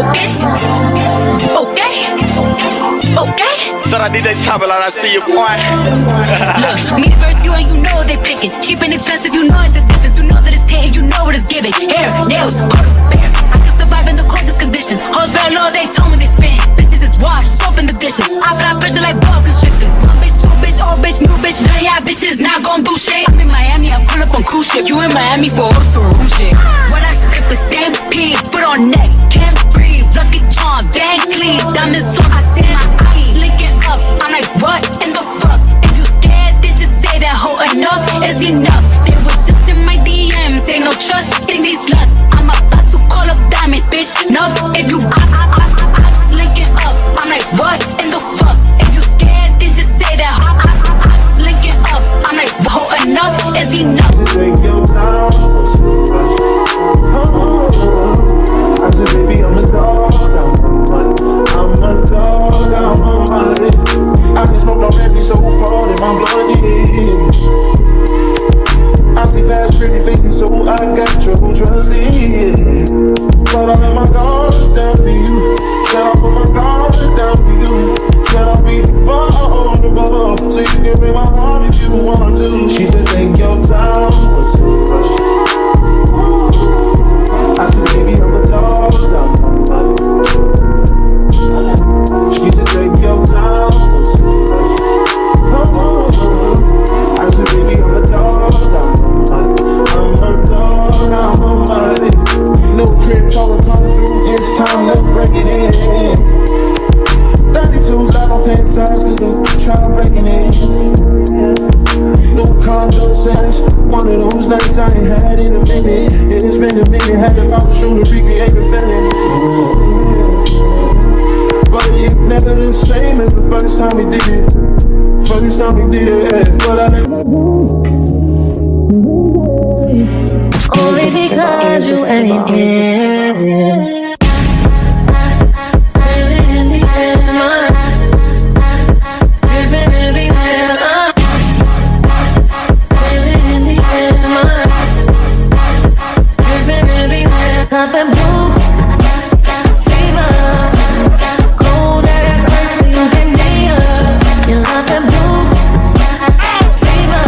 Okay, okay, okay. Thought I did that chopper like I see you, boy. Look, me versus you and you know they pick it. Cheap and expensive, you know the difference. You know that it's hating, you know what it's giving. Hair, nails, bare. I can survive in the coldest conditions. Hoes very low, they told me they spin. Bitches is wash, soap in the dishes. I apply pressure like ball constrictors. One bitch, two bitch, old bitch, new bitch. None of y'all bitches not gon' do shit. I'm in Miami, I pull up on cruise ship. You in Miami for a room shit. When I step a stampede, put on neck, can't breathe. Lucky charm, Van Cleef, diamonds on, I stand my teeth. Linking up, I'm like, what in the fuck? If you scared, then just say that hoe enough is enough. They was just in my DMs, ain't no trust in these sluts. I'm about to call up Diamond, bitch. No, if you I'm linking up, I'm like, what in the fuck? If you scared, then just say that I'm linking up. I'm like, hoe enough is enough. Take your time, I said, baby, I'm a dog, I'm a dog, I'm a money. I can smoke already, so cold in my blood, yeah. I see past pretty faking, so I got trouble trusting. But I let my guard down to you. Said I put my guard down to you. Said I'll be vulnerable, so you can break my heart if you want to. She said, take your time, what's the rush? I said, baby, I'm a dog, I'm a money. She said, take your time, what's the rush? I said, baby, I'm a dog, I'm a dog, I'm a money. No crib talk come through, it's time to break it in. 32 level pant size, cause they try breaking it in. No condo sex, one of those nights I ain't had in a minute. It's been a minute, had to pop a shoe to recreate the feeling. But it's never the same as the first time we did it. First time we did it, but I never. Only because you ain't here. Up and blue fever, cold as ice till you get near. You're up and blue fever,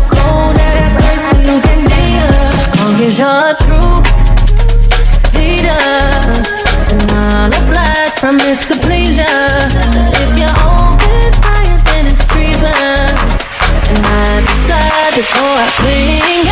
cold as ice till you get near. Long as you're true leader, and not obliged, promise to please ya. If you're open fire, then it's treason, and I decide to go out swinging.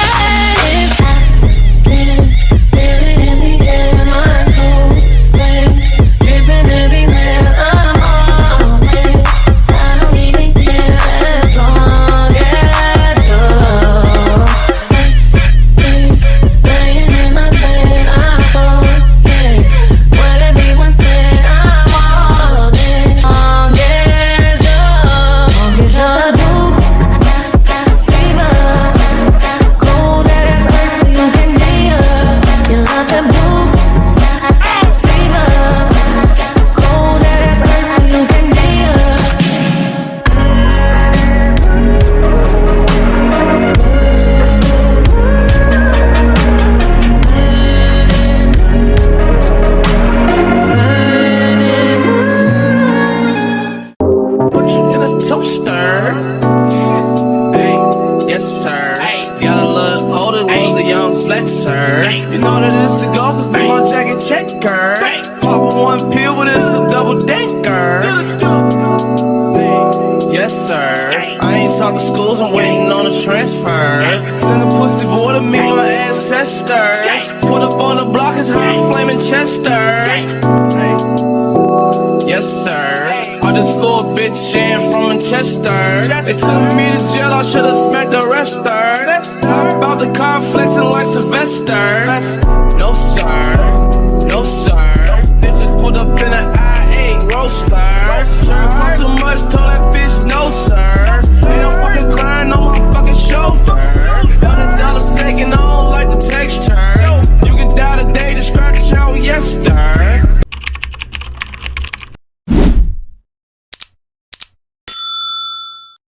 You know that it's a go, cause my jacket checker. Pop one pill, but it's a double decker. Yes, sir. I ain't talking schools, I'm waiting on a transfer. Send a pussy boy to meet my ancestors. Put up on the block, it's hot flaming Chester. Yes, sir. I just flew a bitch in from Manchester. They took me to jail, I should've smacked the rester. About the car flexing like Sylvester.